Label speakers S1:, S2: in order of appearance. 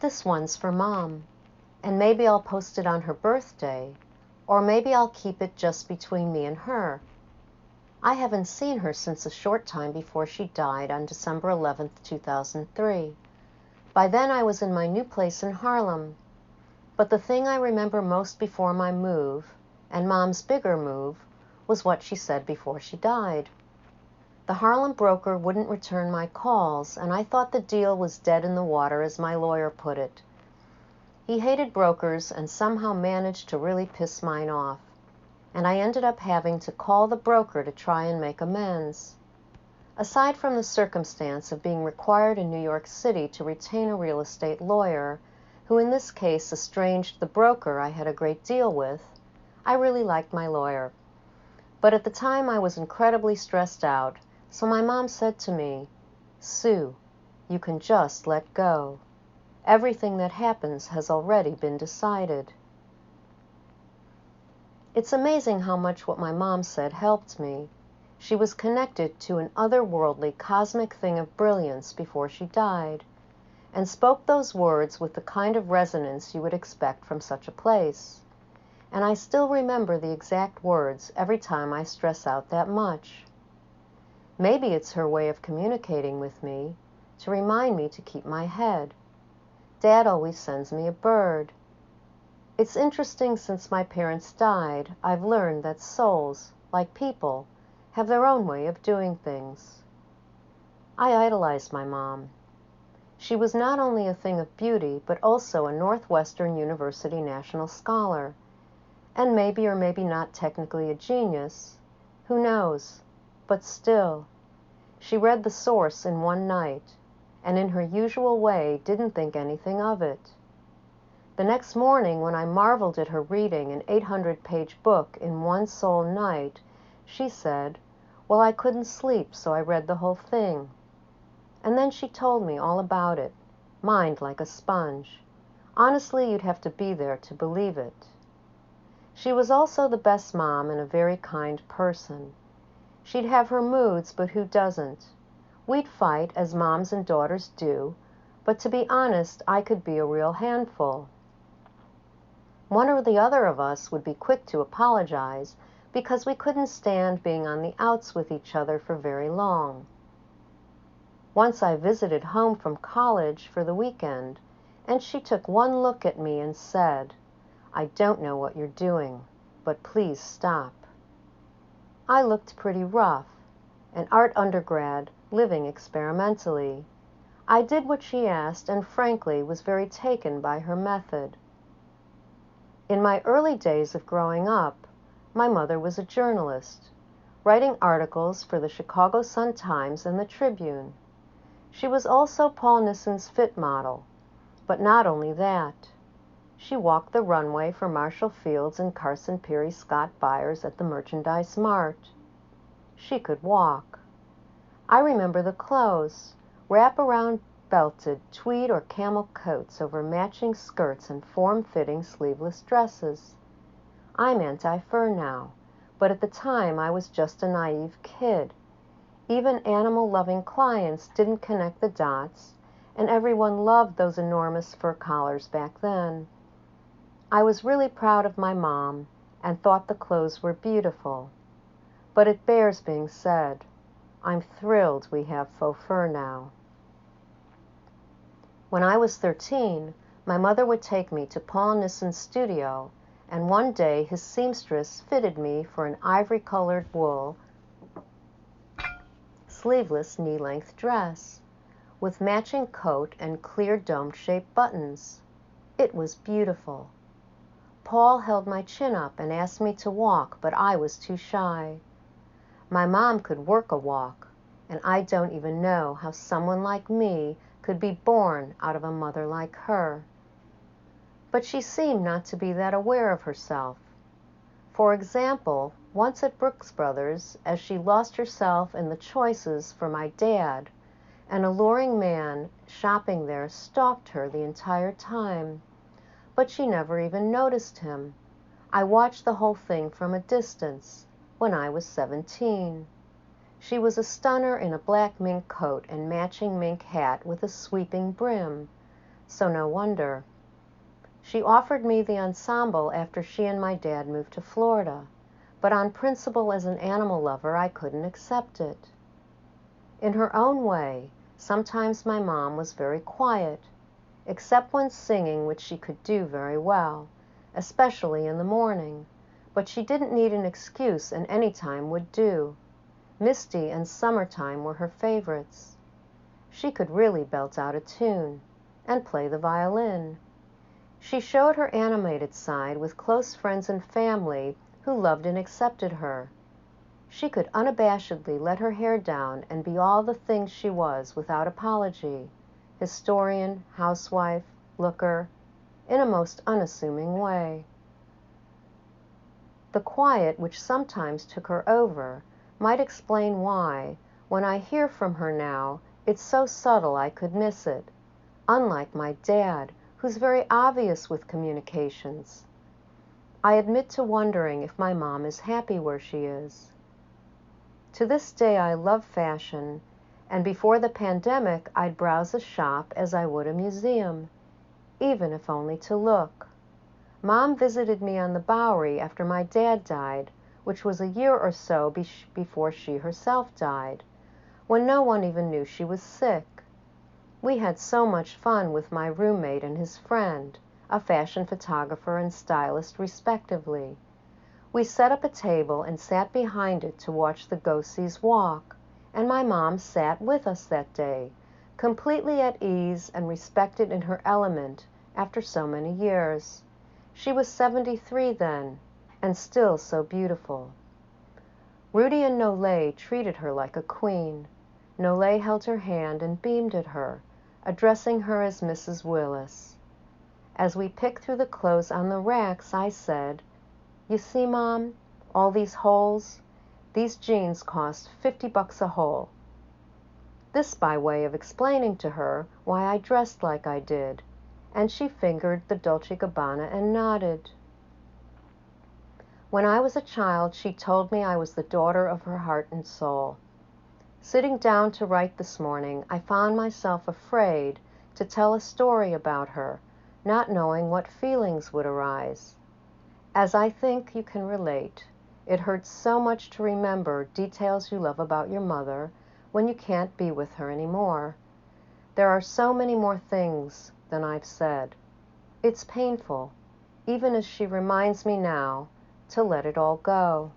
S1: This one's for Mom, and maybe I'll post it on her birthday, or maybe I'll keep it just between me and her. I haven't seen her since a short time before she died on December 11th, 2003. By then I was in my new place in Harlem. But the thing I remember most before my move, and Mom's bigger move, was what she said before she died. The Harlem broker wouldn't return my calls, and I thought the deal was dead in the water, as my lawyer put it. He hated brokers and somehow managed to really piss mine off, and I ended up having to call the broker to try and make amends. Aside from the circumstance of being required in New York City to retain a real estate lawyer, who in this case estranged the broker I had a great deal with, I really liked my lawyer. But at the time I was incredibly stressed out, so my mom said to me, "Sue, you can just let go. Everything that happens has already been decided." It's amazing how much what my mom said helped me. She was connected to an otherworldly cosmic thing of brilliance before she died, and spoke those words with the kind of resonance you would expect from such a place. And I still remember the exact words every time I stress out that much. Maybe it's her way of communicating with me, to remind me to keep my head. Dad always sends me a bird. It's interesting, since my parents died, I've learned that souls, like people, have their own way of doing things. I idolized my mom. She was not only a thing of beauty, but also a Northwestern University National Scholar, and maybe or maybe not technically a genius, who knows, but still. She read The Source in one night, and in her usual way didn't think anything of it. The next morning, when I marveled at her reading an 800-page book in one sole night, she said, "Well, I couldn't sleep, so I read the whole thing." And then she told me all about it, mind like a sponge. Honestly, you'd have to be there to believe it. She was also the best mom and a very kind person. She'd have her moods, but who doesn't? We'd fight, as moms and daughters do, but to be honest, I could be a real handful. One or the other of us would be quick to apologize because we couldn't stand being on the outs with each other for very long. Once I visited home from college for the weekend, and she took one look at me and said, "I don't know what you're doing, but please stop." I looked pretty rough, an art undergrad living experimentally. I did what she asked and frankly was very taken by her method. In my early days of growing up, my mother was a journalist, writing articles for the Chicago Sun-Times and the Tribune. She was also Paul Nissen's fit model, but not only that. She walked the runway for Marshall Fields and Carson Pirie Scott buyers at the Merchandise Mart. She could walk. I remember the clothes, wrap-around belted tweed or camel coats over matching skirts and form-fitting sleeveless dresses. I'm anti-fur now, but at the time I was just a naive kid. Even animal-loving clients didn't connect the dots, and everyone loved those enormous fur collars back then. I was really proud of my mom and thought the clothes were beautiful. But it bears being said, I'm thrilled we have faux fur now. When I was 13, my mother would take me to Paul Nissen's studio, and one day his seamstress fitted me for an ivory-colored wool, sleeveless knee-length dress, with matching coat and clear dome-shaped buttons. It was beautiful. Paul held my chin up and asked me to walk, but I was too shy. My mom could work a walk, and I don't even know how someone like me could be born out of a mother like her. But she seemed not to be that aware of herself. For example, once at Brooks Brothers, as she lost herself in the choices for my dad, an alluring man shopping there stalked her the entire time. But she never even noticed him. I watched the whole thing from a distance, when I was 17. She was a stunner in a black mink coat and matching mink hat with a sweeping brim, so no wonder. She offered me the ensemble after she and my dad moved to Florida, but on principle as an animal lover, I couldn't accept it. In her own way, sometimes my mom was very quiet, except when singing, which she could do very well, especially in the morning, but she didn't need an excuse and any time would do. Misty and Summertime were her favorites. She could really belt out a tune, and play the violin. She showed her animated side with close friends and family who loved and accepted her. She could unabashedly let her hair down and be all the things she was without apology, historian, housewife, looker, in a most unassuming way. The quiet which sometimes took her over might explain why, when I hear from her now, it's so subtle I could miss it, unlike my dad, who's very obvious with communications. I admit to wondering if my mom is happy where she is. To this day I love fashion, and before the pandemic I'd browse a shop as I would a museum, even if only to look. Mom visited me on the Bowery after my dad died, which was a year or so before she herself died, when no one even knew she was sick. We had so much fun with my roommate and his friend, a fashion photographer and stylist respectively. We set up a table and sat behind it to watch the Go-Sees walk, and my mom sat with us that day, completely at ease and respected in her element after so many years. She was 73 then, and still so beautiful. Rudy and Nolé treated her like a queen. Nolé held her hand and beamed at her, addressing her as Mrs. Willis. As we picked through the clothes on the racks, I said, "You see, Mom, all these holes? These jeans cost $50 a hole." This by way of explaining to her why I dressed like I did, and she fingered the Dolce & Gabbana and nodded. When I was a child, she told me I was the daughter of her heart and soul. Sitting down to write this morning, I found myself afraid to tell a story about her, not knowing what feelings would arise. As I think you can relate, it hurts so much to remember details you love about your mother when you can't be with her anymore. There are so many more things than I've said. It's painful, even as she reminds me now, to let it all go.